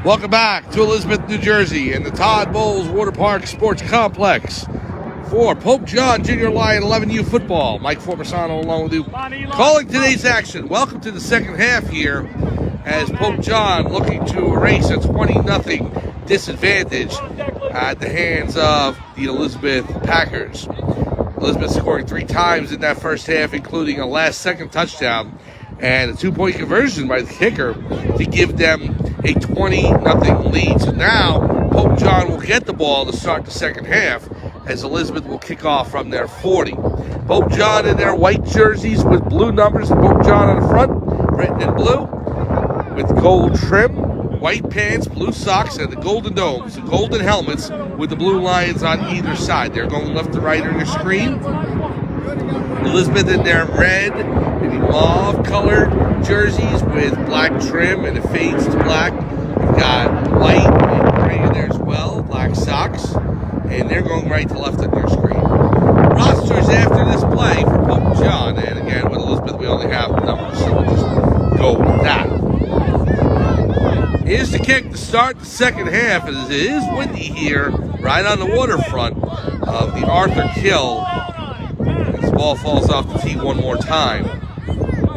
Welcome back to Elizabeth, New Jersey and the Todd Bowles Water Park Sports Complex for Pope John Junior Lion 11U football. Mike Formisano along with you, calling today's action. Welcome to the second half here as Pope John looking to erase a 20-0 disadvantage at the hands of the Elizabeth Packers. Elizabeth scoring 3 times in that first half, including a last-second touchdown and a 2-point conversion by the kicker to give them a 20-0 lead. So now Pope John will get the ball to start the second half as Elizabeth will kick off from their 40. Pope John in their white jerseys with blue numbers, Pope John on the front, written in blue, with gold trim, white pants, blue socks, and the golden domes, the golden helmets with the blue lions on either side. They're going left to right on your screen. Elizabeth in their red, maybe mauve-colored jerseys with black trim, and it fades to black. You've got white and gray in there as well, black socks, and they're going right to left on your screen. Rosters after this play for Pope John, and again, with Elizabeth, we only have the numbers, so we'll just go with that. Here's the kick to start the second half, as it is windy here, right on the waterfront of the Arthur Kill. This ball falls off the tee one more time.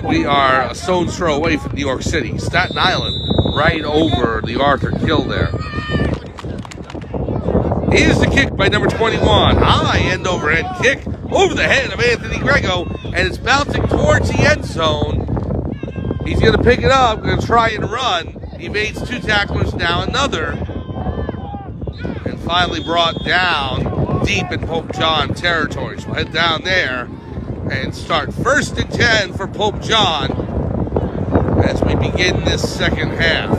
We are a stone's throw away from New York City. Staten Island, right over the Arthur Kill there. Here's the kick by number 21. High end-over-end kick over the head of Anthony Grego, and it's bouncing towards the end zone. He's going to pick it up, going to try and run. He evades 2 tacklers, now another, and finally brought down deep in Pope John territory. So we'll head down there and start 1st and 10 for Pope John as we begin this second half.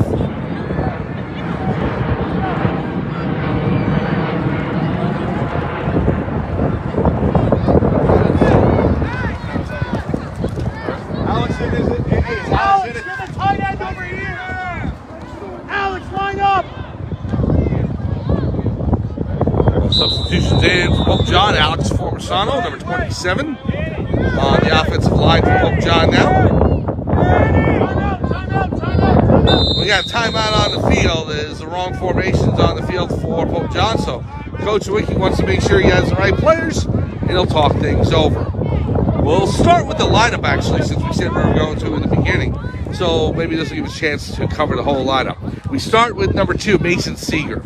Alex, you're the tight end over here. Alex, line up. Substitutions in for Pope John. Alex Formisano, number 27, on the offensive line for Pope John now. We got a timeout on the field. There's the wrong formations on the field for Pope John, so Coach Wiki wants to make sure he has the right players, and he'll talk things over. We'll start with the lineup, actually, since we said we were going to in the beginning. So maybe this will give us a chance to cover the whole lineup. We start with number 2, Mason Seeger.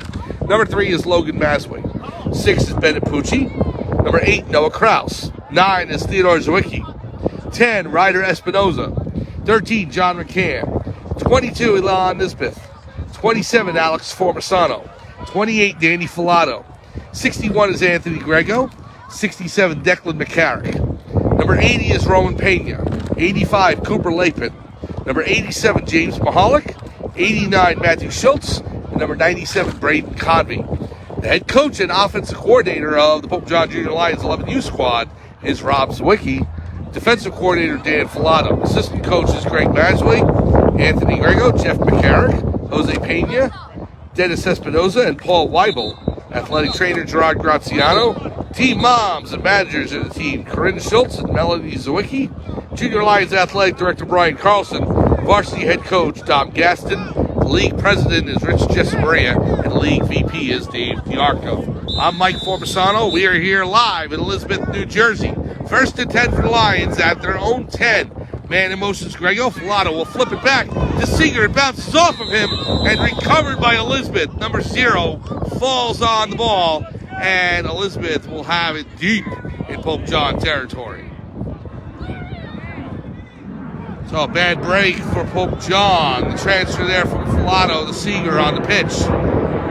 Number 3 is Logan Masway. 6 is Bennett Pucci. Number 8, Noah Kraus. 9 is Theodore Zawicki. 10, Ryder Espinoza. 13, John McCann. 22, Elon Nisbeth. 27, Alex Formisano. 28, Danny Filato. 61 is Anthony Grego. 67, Declan McCarrick. Number 80 is Roman Pena. 85, Cooper Lapin. Number 87, James Mahalik. 89, Matthew Schultz. And number 97, Braden Convey. The head coach and offensive coordinator of the Pope John Junior Lions 11U squad is Rob Zawicki. Defensive coordinator Dan Filato. Assistant coaches Greg Masway, Anthony Grego, Jeff McCarrick, Jose Pena, Dennis Espinoza, and Paul Weibel. Athletic trainer Gerard Graziano. Team moms and managers of the team, Corinne Schultz and Melanie Zawicki. Junior Lions athletic director Brian Carlson. Varsity head coach Dom Gaston. The league president is Rich Jessamaria, and the league VP is Dave Diarco. I'm Mike Formisano. We are here live in Elizabeth, New Jersey. 1st and 10 for the Lions at their own 10. Man in motion's Grego. Filato will flip it back to Seeger. It bounces off of him and recovered by Elizabeth. Number 0 falls on the ball, and Elizabeth will have it deep in Pope John territory. So a bad break for Pope John. The transfer there from Filato to Seeger on the pitch.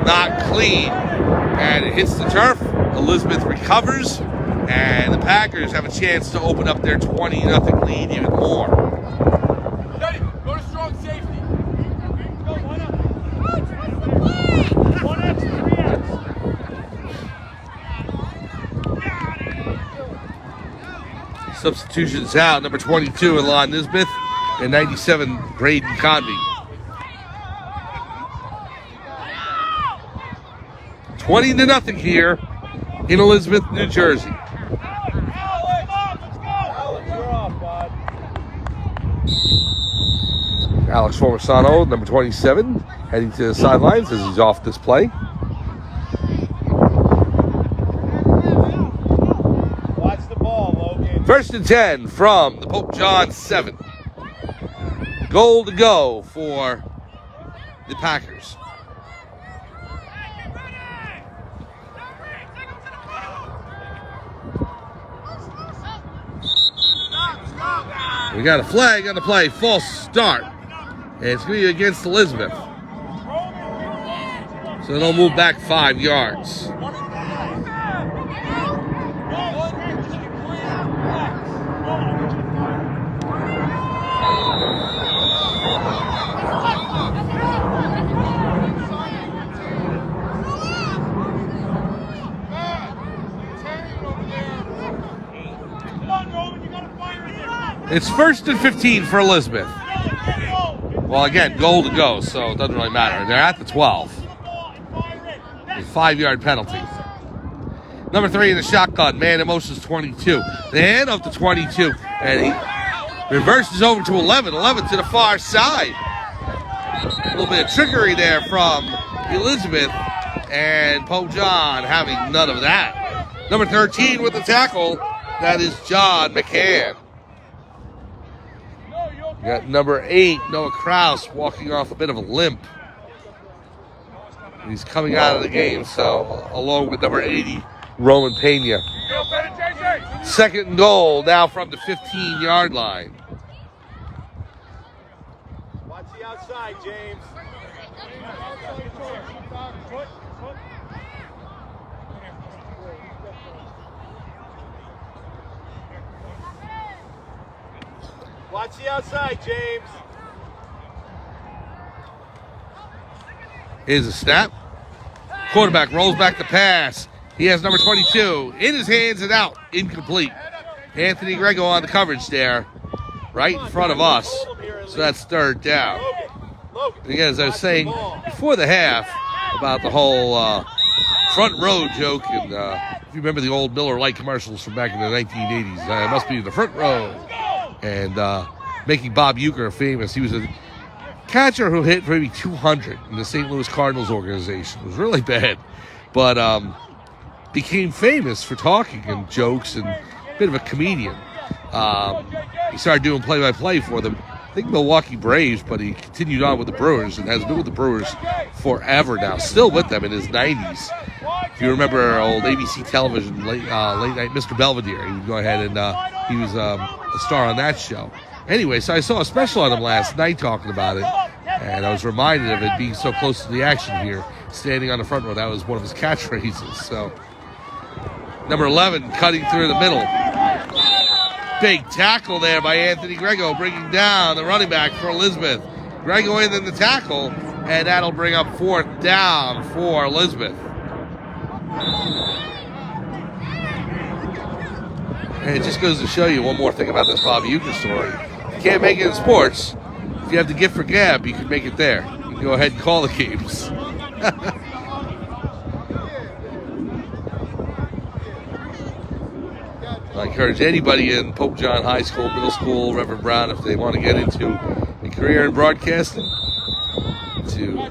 Not clean. And it hits the turf. Elizabeth recovers. And the Packers have a chance to open up their 20-0 lead even more. Go to strong safety. Substitutions out. Number 22, Elon Nisbeth. And 97, Braden Convey. 20-0 here in Elizabeth, New Jersey. Alex Formisano, number 27, heading to the sidelines as he's off this play. Watch the ball, Logan. 1st and 10 from the Pope John 7. Goal to go for the Packers. We got a flag on the play, false start. And it's going to be against Elizabeth. So they'll move back 5 yards. It's 1st and 15 for Elizabeth. Well, again, goal to go, so it doesn't really matter. They're at the 12. A 5-yard penalty. Number 3 in the shotgun, man in motion is 22. The hand up to 22, and he reverses over to 11. 11 to the far side. A little bit of trickery there from Elizabeth, and Pope John having none of that. Number 13 with the tackle, that is John McCann. We got number 8, Noah Krause, walking off a bit of a limp. He's coming out of the game, so along with number 80, Roman Pena. 2nd and goal now from the 15-yard line. Watch the outside, James. Watch the outside, James. Here's a snap. Quarterback rolls back the pass. He has number 22 in his hands and out. Incomplete. Anthony Grego on the coverage there, right in front of us. So that's 3rd down. And again, as I was saying before the half about the whole front row joke, and if you remember the old Miller Lite commercials from back in the 1980s, it must be the front row. And making Bob Uecker famous. He was a catcher who hit maybe 200 in the St. Louis Cardinals organization. It was really bad. But became famous for talking and jokes and a bit of a comedian. He started doing play-by-play for them. I think Milwaukee Braves, but he continued on with the Brewers and has been with the Brewers forever now. Still with them in his 90s. If you remember old ABC television, late night Mr. Belvedere, he would go ahead and he was a star on that show. Anyway, so I saw a special on him last night talking about it, and I was reminded of it being so close to the action here, standing on the front row. That was one of his catchphrases. So, number 11 cutting through the middle. Big tackle there by Anthony Grego, bringing down the running back for Elizabeth. Grego in the tackle, and that'll bring up 4th down for Elizabeth. And it just goes to show you one more thing about this Bob Uecker story. You can't make it in sports. If you have the gift for gab, you can make it there. You can go ahead and call the games. I encourage anybody in Pope John High School, Middle School, Reverend Brown, if they want to get into a career in broadcasting, to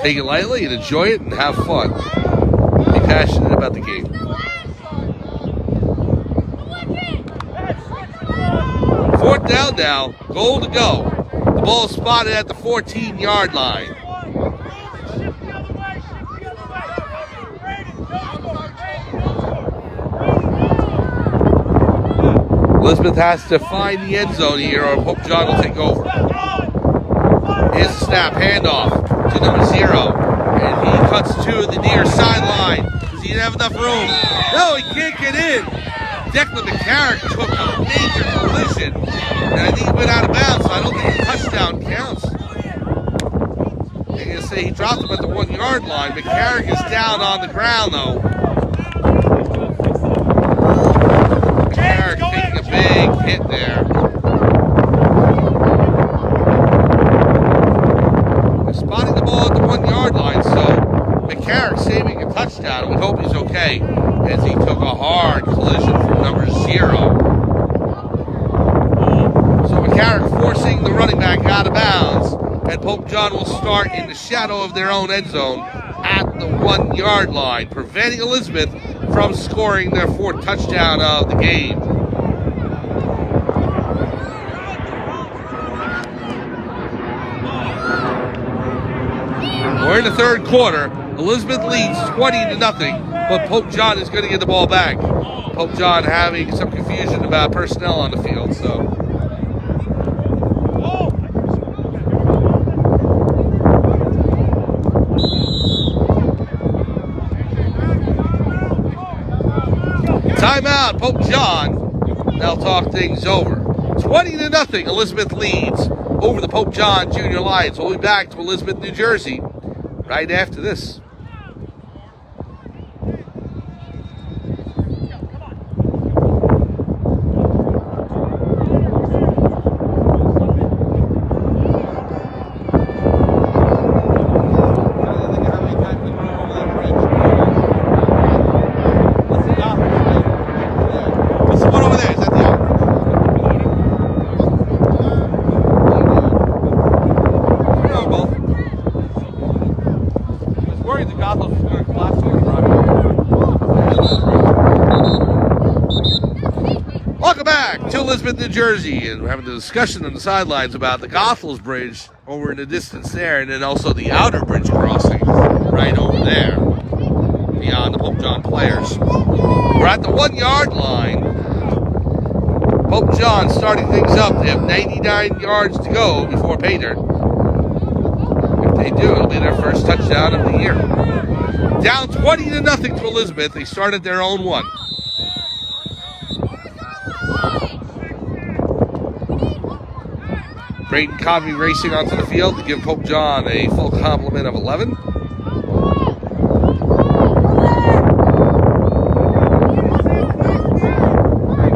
take it lightly and enjoy it and have fun. Be passionate about the game. 4th down now, goal to go. The ball is spotted at the 14-yard line. Elizabeth has to find the end zone here, or Pope John will take over. Here's the snap, handoff to number 0, and he cuts to the near sideline because he didn't have enough room. No, he can't get in. Declan McCarrick took a major collision, and I think he went out of bounds, so I don't think the touchdown counts. I'm going to say he dropped him at the 1-yard line. McCarrick is down on the ground, though. McCarrick taking a big hit there. They're spotting the ball at the 1-yard line, so McCarrick saving a touchdown, and we hope he's okay, as he took a hard collision from number 0. So McCarrick forcing the running back out of bounds. and Pope John will start in the shadow of their own end zone at the 1 yard line, preventing Elizabeth from scoring their 4th touchdown of the game. We're in the 3rd quarter. Elizabeth leads 20-0, but Pope John is going to get the ball back. Pope John having some confusion about personnel on the field, so. Timeout, Pope John. They'll talk things over. 20-0, Elizabeth leads over the Pope John Junior Lions. We'll be back to Elizabeth, New Jersey, right after this. Elizabeth, New Jersey, and we're having a discussion on the sidelines about the Goethals Bridge over in the distance there, and then also the outer bridge crossing right over there beyond the Pope John players. We're at the 1 yard line. Pope John starting things up. They have 99 yards to go before pay dirt. If they do, it'll be their first touchdown of the year. Down 20-0 to Elizabeth. They started their own one. Braden Covey racing onto the field to give Pope John a full complement of 11.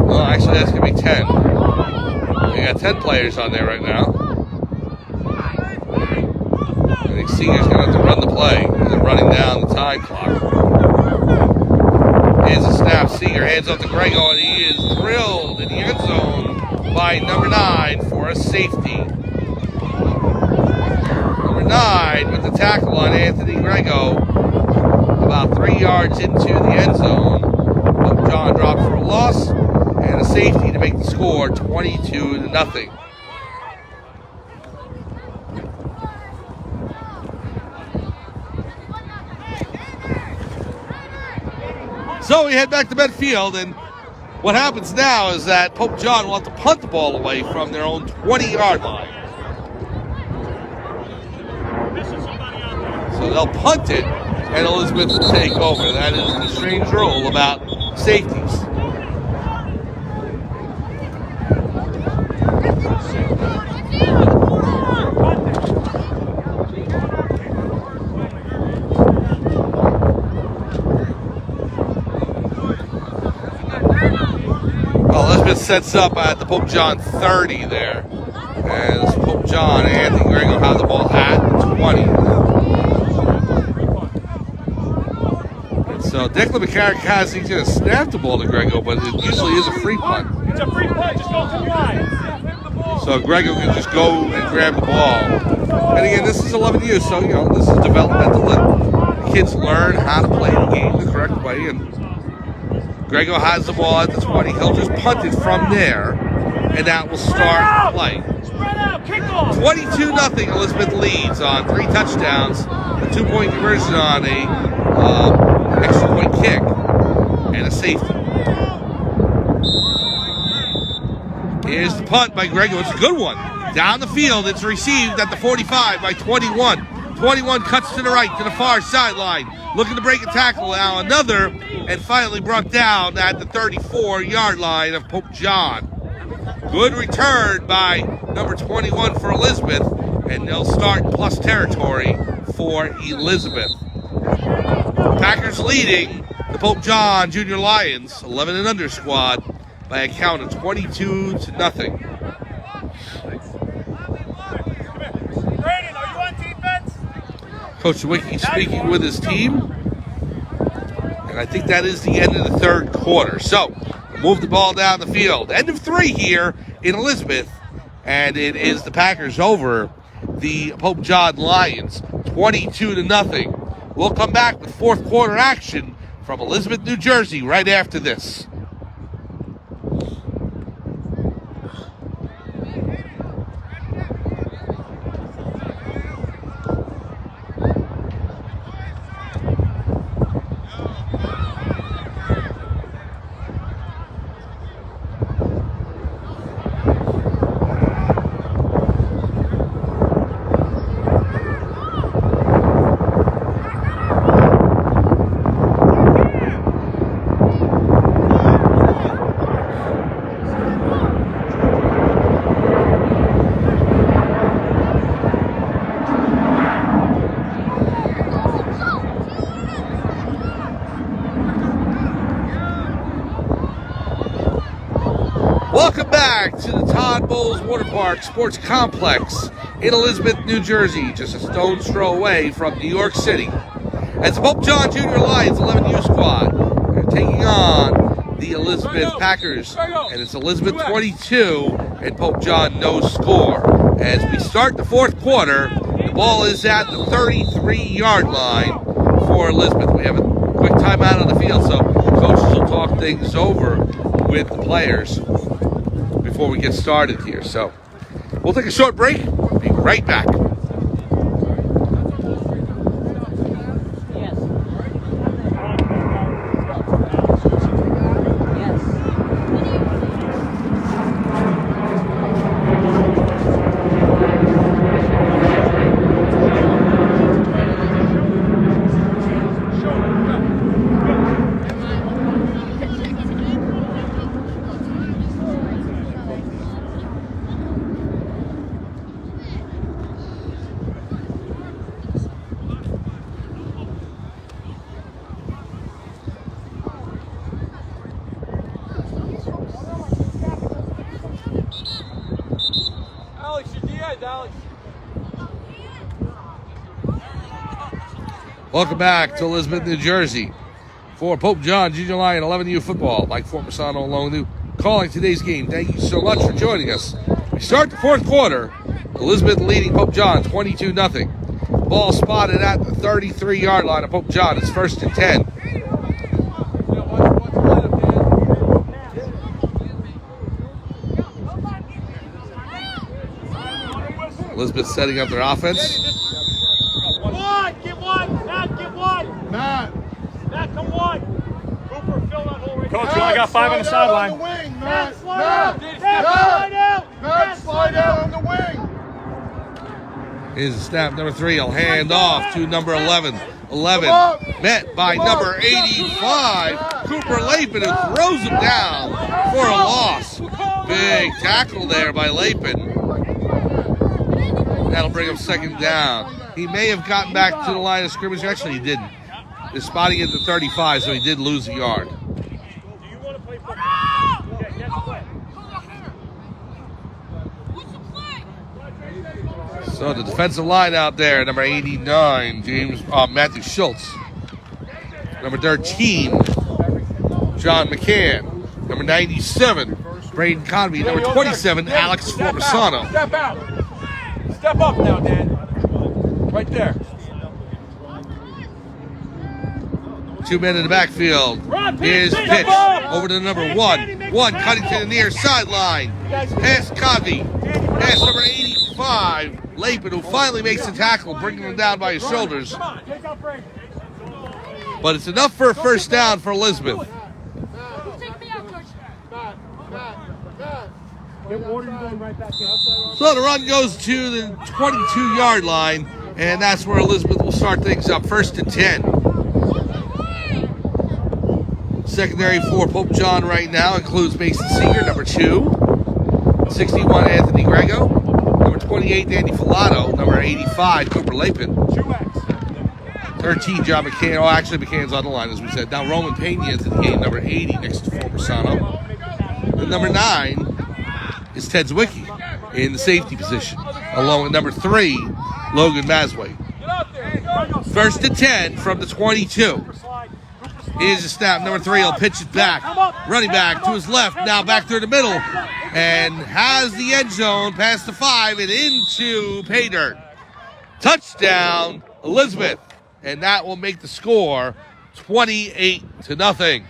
Well, actually, that's going to be 10. We got 10 players on there right now. I think Seeger's going to have to run the play. They're running down the time clock. Here's a snap. Seeger hands off to Grego, and he is drilled in the end zone by number 9 for a safety. Number 9 with the tackle on Anthony Grego. About 3 yards into the end zone. Pope John dropped for a loss and a safety to make the score 22-0. So we head back to midfield, and what happens now is that Pope John will have to punt the ball away from their own 20-yard line. So they'll punt it, and Elizabeth will take over. That is the strange rule about safeties. Sets up at the Pope John 30 there. As Pope John and Anthony Grego have the ball at 20. And so Declan McCarrick he's going to snap the ball to Grego, but it usually is a free punt. It's a free punt, just go to the line. So Grego can just go and grab the ball. And again, this is 11U, so this is developmental. And the kids learn how to play the game the correct way, and Grego has the ball at the 20. He'll just punt it from there, and that will start play. 22-0. Elizabeth leads on 3 touchdowns, a 2-point conversion on a extra point kick, and a safety. Here's the punt by Grego. It's a good one. Down the field, it's received at the 45 by 21. 21 cuts to the right, to the far sideline. Looking to break a tackle now. Another, and finally brought down at the 34-yard line of Pope John. Good return by number 21 for Elizabeth, and they'll start plus territory for Elizabeth. Packers leading the Pope John Junior Lions, 11 and under squad, by a count of 22-0. Brandon, are you on defense? Coach Wiki speaking with his team. And I think that is the end of the 3rd quarter. So, move the ball down the field. End of 3 here in Elizabeth. And it is the Packers over the Pope John Lions, 22-0. We'll come back with fourth quarter action from Elizabeth, New Jersey, right after this. Welcome back to the Todd Water Park Sports Complex in Elizabeth, New Jersey, just a stone's throw away from New York City. As the Pope John Junior Lions 11U squad are taking on the Elizabeth Packers, and it's Elizabeth 22 and Pope John no score. As we start the fourth quarter, the ball is at the 33-yard line for Elizabeth. We have a quick timeout on the field, so coaches will talk things over with the players before we get started here. So we'll take a short break. Be right back. Welcome back to Elizabeth, New Jersey for Pope John Junior Lion 11U football. Mike Formasano along with you calling today's game. Thank you so much for joining us. We start the fourth quarter. Elizabeth leading Pope John 22-0. Ball spotted at the 33-yard line of Pope John. It's 1st and 10. Elizabeth setting up their offense. Matt, come on. Cooper, fill that hole right. Coach, you only got 5 on the sideline. Matt, slide out on the wing. Here's the snap. Number 3 will hand off to number 11. 11 met by number 85, Cooper Lapin, who throws him down for a loss. Big tackle there by Lapin. That'll bring him 2nd down. He may have gotten back to the line of scrimmage. Actually, he didn't. They're spotting at the 35, so he did lose a yard. Do you want to play football? So the defensive line out there, number 89, Matthew Schultz. Number 13, John McCann. Number 97, Braden Convey. Number 27, Alex Formasano. Step out. Step up now, Dan. Right there. 2 men in the backfield. Here's pitch over to number 1. 1 cutting to the near sideline. Pass Convey. Pass number 85, Lapin, who finally makes the tackle, bringing him down by his shoulders. But it's enough for a 1st down for Elizabeth. So the run goes to the 22-yard line, and that's where Elizabeth will start things up. 1st and 10. Secondary for Pope John right now includes Mason Seeger, number 2, 61 Anthony Grego, number 28 Danny Filato, number 85 Cooper Lapin, 13 John McCann. Oh, actually McCann's on the line, as we said. Now Roman Pena into the game, number 80 next to Formasano. The number 9 is Ted Zwicky in the safety position, along with number 3 Logan Masway. 1st and 10 from the 22. Here's a snap. Number 3 will pitch it back. Running back to his left. Now back through the middle. And has the end zone past the 5 and into pay dirt. Touchdown, Elizabeth. And that will make the score 28-0.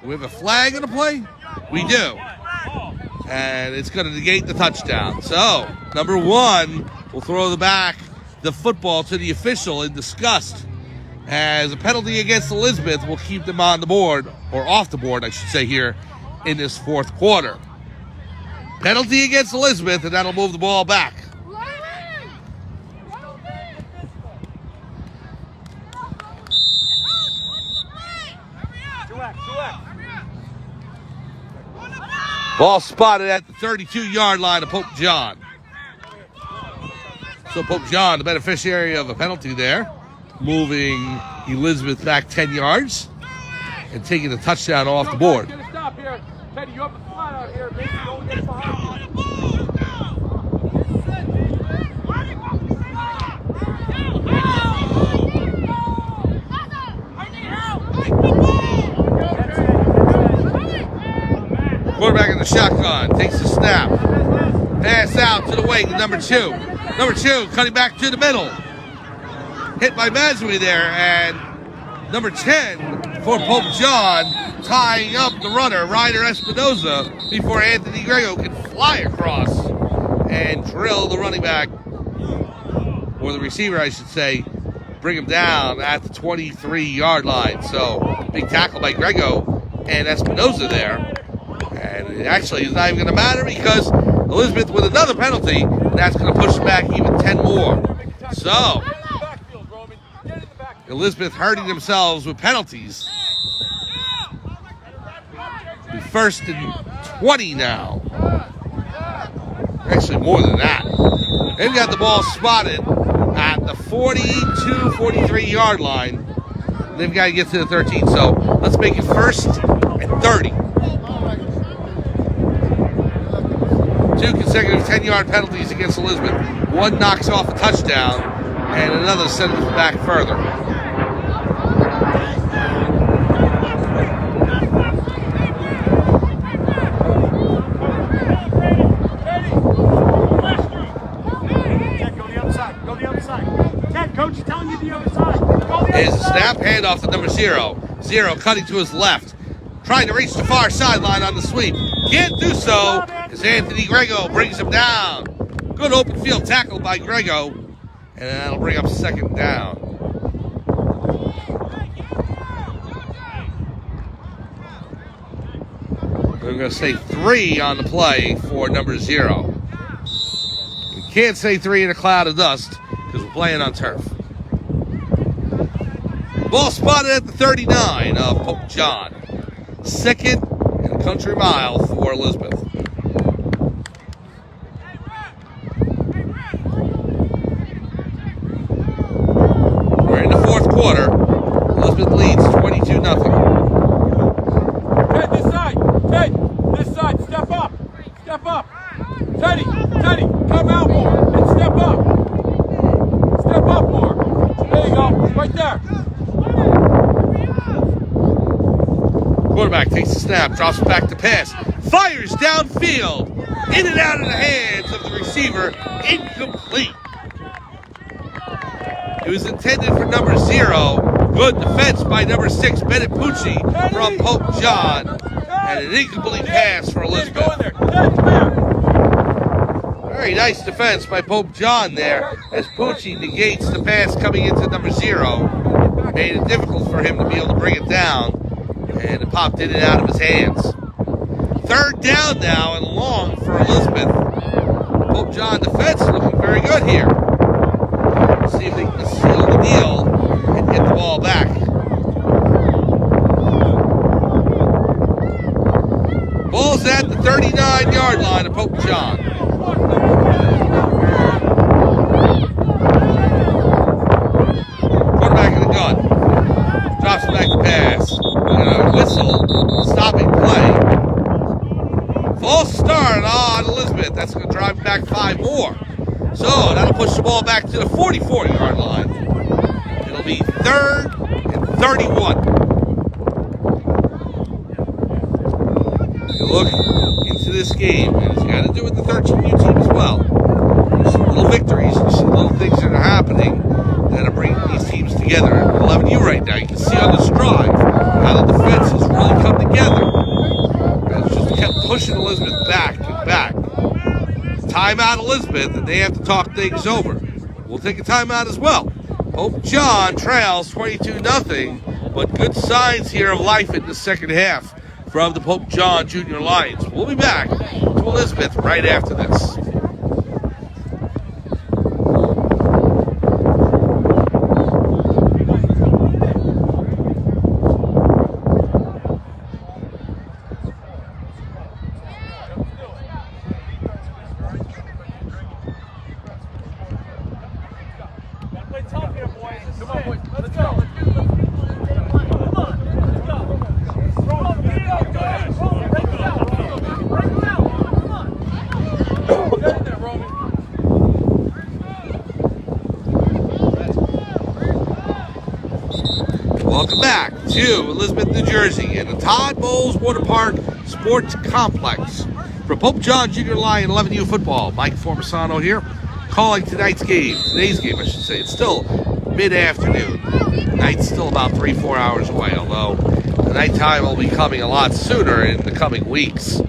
Do we have a flag in the play? We do. And it's going to negate the touchdown. So, number 1 will throw the football to the official in disgust, as a penalty against Elizabeth will keep them on the board, or off the board, I should say, here in this fourth quarter. Penalty against Elizabeth, and that'll move the ball back. Ball spotted at the 32-yard line of Pope John. So Pope John, the beneficiary of a penalty there, moving Elizabeth back 10 yards and taking the touchdown off the board. Get a stop here. Teddy, you have the flat out here. Maybe don't get behind you. Quarterback in the shotgun, takes the snap. Pass out to the wing, number 2. Number 2 cutting back to the middle. Hit by Mazui there, and number 10 for Pope John, tying up the runner, Ryder Espinoza, before Anthony Grego can fly across and drill the running back, or the receiver, I should say, bring him down at the 23-yard line. So, big tackle by Grego and Espinoza there. And it actually is not even going to matter because Elizabeth with another penalty, and that's going to push back even 10 more. So, Elizabeth hurting themselves with penalties. Be first and 20 now. Actually, more than that. They've got the ball spotted at the 42, 43-yard line. They've got to get to the 13. So, let's make it first and 30. 2 consecutive 10-yard penalties against Elizabeth. One knocks off a touchdown, and another sends us back further. Go the other side. Ted, coach is telling you the other side. Here's a snap, handoff to number 0. 0 cutting to his left. Trying to reach the far sideline on the sweep. Can't do so as Anthony Grego brings him down. Good open field tackle by Grego. And that'll bring up second down. We're going to say 3 on the play for number 0. We can't say 3 in a cloud of dust because we're playing on turf. Ball spotted at the 39 of Pope John. Second and a country mile for Elizabeth. We're in the fourth quarter. Elizabeth leads 22-0. Ted, this side. Ted, this side. Step up. Step up. Teddy, come out more and step up. Step up more. There you go. Right there. Quarterback takes the snap, drops back to pass, fires downfield, in and out of the hands of the receiver, incomplete. It was intended for number 0. Good defense by number 6, Bennett Pucci from Pope John, and an incomplete pass for Elizabeth. Very nice defense by Pope John there, as Pucci negates the pass coming into number 0. Made it difficult for him to be able to bring it down. And it popped in and out of his hands. Third down now and long for Elizabeth. Pope John defense looking very good here. Let's see if they can seal the deal and get the ball back. Ball's at the 39-yard line of Pope John. Quarterback in the gun. Drops back to pass. Whistle, stopping play. False start on Elizabeth. That's going to drive back 5 more. So that'll push the ball back to the 44-yard line. It'll be 3rd and 31. You look into this game, and it's got to do with the 13U team as well. little victories, you see little things that are happening that are bringing these teams together. And 11U right now, you can see on this drive how the defense has really come together. And it's just kept pushing Elizabeth back and back. Timeout Elizabeth, and they have to talk things over. We'll take a timeout as well. Pope John trails 22-0, but good signs here of life in the second half from the Pope John Junior Lions. We'll be back to Elizabeth right after this. Welcome back to Elizabeth, New Jersey, in the Todd Water Park Sports Complex. For Pope John Junior Lion 11U football, Mike Formisano here, calling today's game, I should say. It's still mid-afternoon. Night's still about 3-4 hours away, although the nighttime will be coming a lot sooner in the coming weeks. So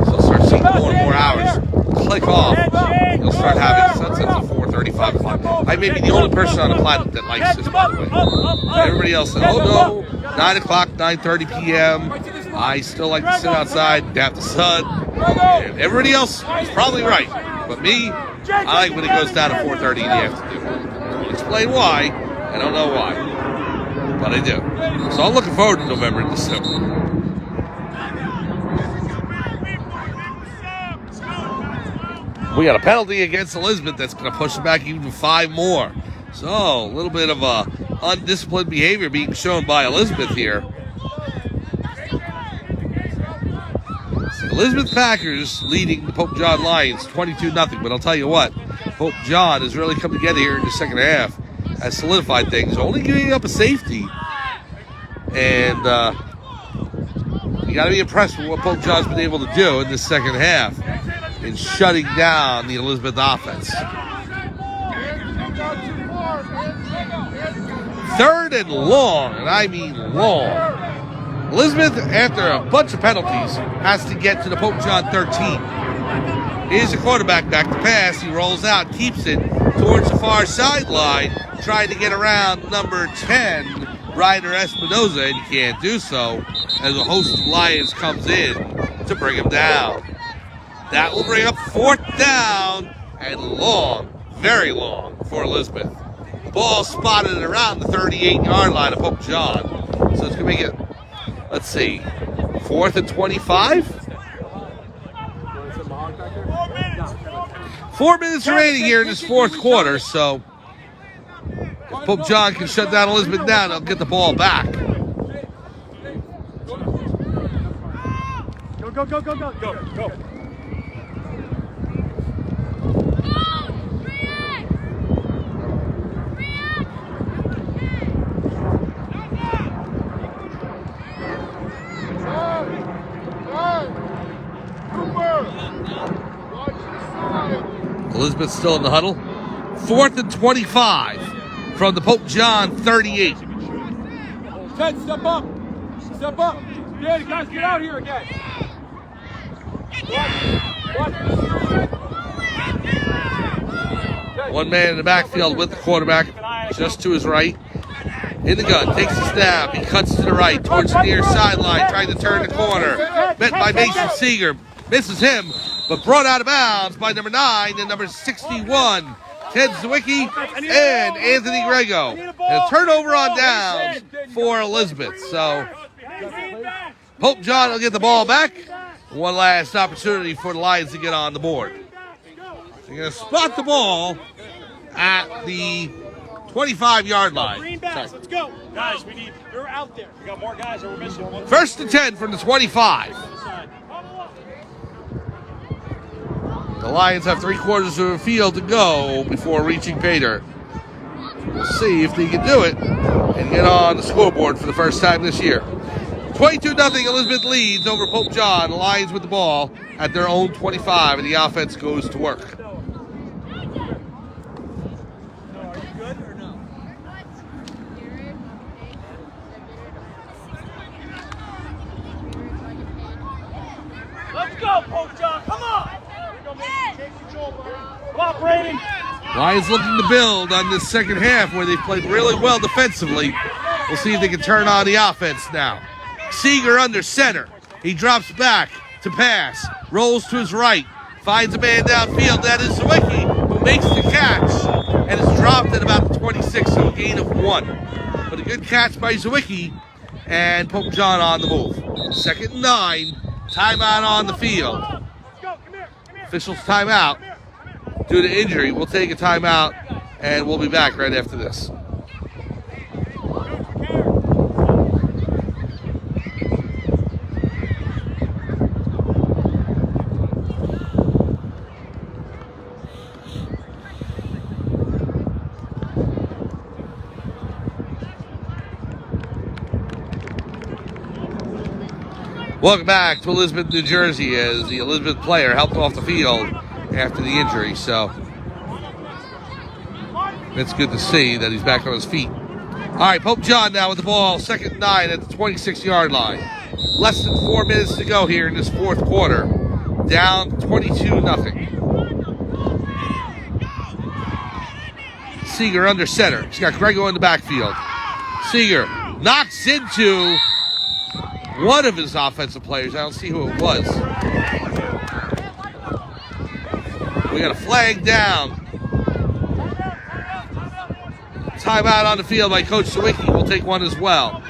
you'll start seeing more and more hours click off. You'll start having sunsets at 4:30, 5 o'clock. I may be the only person on the planet that likes this, by the way. Everybody else said, oh no, 9 o'clock, 9:30 p.m. I still like to sit outside, dap the sun. And everybody else is probably right. But me, I like when it goes down to 4:30 in the afternoon. I'll explain why. I don't know why. But I do. So I'm looking forward to November and December. We got a penalty against Elizabeth that's going to push it back even 5 more. So, a little bit of undisciplined behavior being shown by Elizabeth here. Elizabeth Packers leading the Pope John Lions 22-0. But I'll tell you what, Pope John has really come together here in the second half, has solidified things, only giving up a safety. And you got to be impressed with what Pope John's been able to do in this second half in shutting down the Elizabeth offense. 3rd and long, and I mean long. Elizabeth, after a bunch of penalties, has to get to the Pope John 13. Here's the quarterback back to pass. He rolls out, keeps it towards the far sideline, trying to get around number 10, Ryder Espinoza, and he can't do so as a host of Lions comes in to bring him down. That will bring up 4th down and long, very long for Elizabeth. Ball spotted around the 38-yard line of Pope John. So it's going to make it, let's see, 4th and 25? 4 minutes remaining here in this 4th quarter, so if Pope John can shut down Elizabeth down, they'll get the ball back. Go. Elizabeth still in the huddle. 4th and 25 from the Pope John 38. Ted, step up. Step up. Yeah, guys, get out here again. One man in the backfield with the quarterback, just to his right. In the gun, takes the snap. He cuts to the right, towards the near sideline, trying to turn the corner. Met by Mason Seeger. Misses him, but brought out of bounds by number 9 and number 61, Ted Zwicky and Anthony Grego. And a turnover on downs for Elizabeth. So Pope John will get the ball back. One last opportunity for the Lions to get on the board. They're going to spot the ball at the 25-yard line. Greenbacks, let's go. Guys, you're out there. We got more guys that we're missing. 1st and 10 from the 25. The Lions have 3/4 of the field to go before reaching pay dirt. We'll see if they can do it and get on the scoreboard for the first time this year. 22-0 Elizabeth leads over Pope John. The Lions with the ball at their own 25, and the offense goes to work. Lions looking to build on this second half where they've played really well defensively. We'll see if they can turn on the offense now. Seeger under center. He drops back to pass. Rolls to his right. Finds a man downfield. That is Zawicki, who makes the catch and is dropped at about the 26, so a gain of 1. But a good catch by Zawicki, and Pope John on the move. 2nd and 9. Timeout on the field. Officials timeout due to injury. We'll take a timeout, and we'll be back right after this. Welcome back to Elizabeth, New Jersey, as the Elizabeth player helped off the field after the injury. So it's good to see that he's back on his feet. All right, Pope John now with the ball, 2nd and 9 at the 26-yard line. Less than 4 minutes to go here in this fourth quarter. Down 22-0. Seeger under center. He's got Grego in the backfield. Seeger knocks into one of his offensive players. I don't see who it was. We got a flag down. Timeout on the field by Coach Zawicki. We'll take one as well.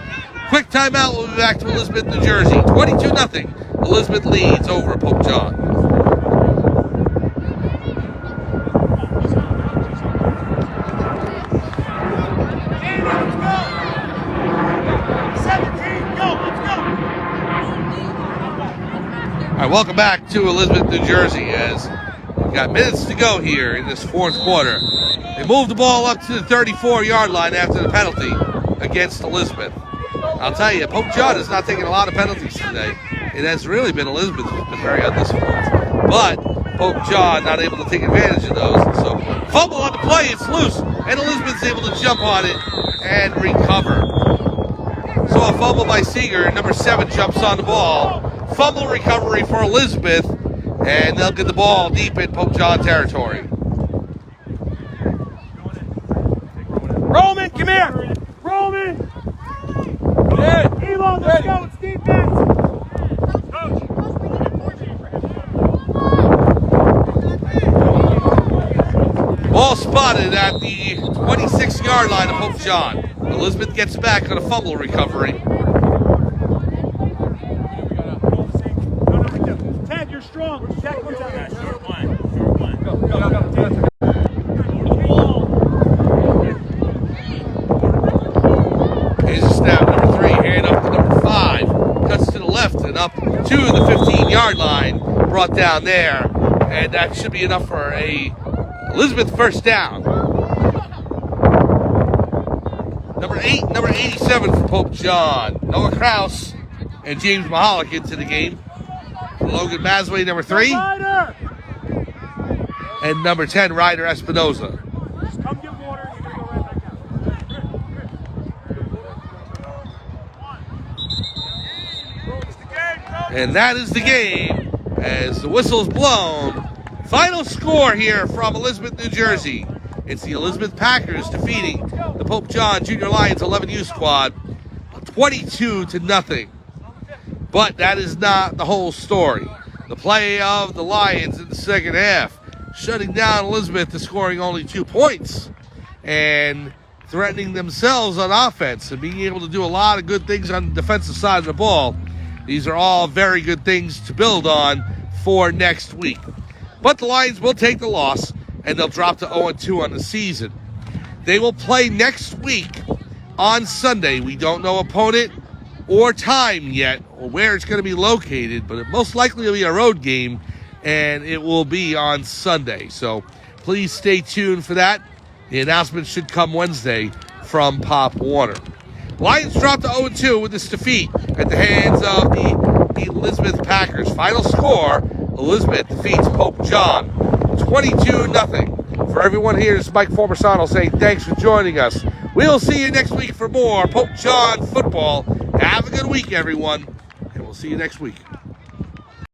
Quick timeout. We'll be back to Elizabeth, New Jersey. 22-0. Elizabeth leads over Pope John. All right, welcome back to Elizabeth, New Jersey, as we've got minutes to go here in this fourth quarter. They moved the ball up to the 34-yard line after the penalty against Elizabeth. I'll tell you, Pope John is not taking a lot of penalties today. It has really been Elizabeth who's been very undisciplined. But Pope John not able to take advantage of those. So fumble on the play, it's loose, and Elizabeth's able to jump on it and recover. So a fumble by Seeger, number 7 jumps on the ball. Fumble recovery for Elizabeth, and they'll get the ball deep in Pope John territory. Roman, come here! Roman! Elon, let's go, it's defense! Ball spotted at the 26-yard line of Pope John. Elizabeth gets back on a fumble recovery. Ted, you're strong. Ted, what's out there? Short one. Here's a snap, number 3, hand up to number 5. Cuts to the left and up to the 15-yard line. Brought down there. And that should be enough for a Elizabeth first down. Number 8, number 87 for Pope John. Noah Krause and James Mahalik into the game. Logan Masway, number 3. And number 10, Ryder Espinoza. Come get water. You're going to go right back out. And that is the game as the whistle's blown. Final score here from Elizabeth, New Jersey. It's the Elizabeth Packers defeating the Pope John Junior Lions 11U squad 22-0. But that is not the whole story. The play of the Lions in the second half, shutting down Elizabeth to scoring only 2 points and threatening themselves on offense and being able to do a lot of good things on the defensive side of the ball. These are all very good things to build on for next week. But the Lions will take the loss, and they'll drop to 0-2 on the season. They will play next week on Sunday. We don't know opponent or time yet, or where it's going to be located, but it most likely will be a road game, and it will be on Sunday. So please stay tuned for that. The announcement should come Wednesday from Pop Warner. Lions drop to 0-2 with this defeat at the hands of the Elizabeth Packers. Final score, Elizabeth defeats Pope John 22-0. For everyone here, this is Mike Formersano saying thanks for joining us. We'll see you next week for more Pope John football. Have a good week, everyone, and we'll see you next week.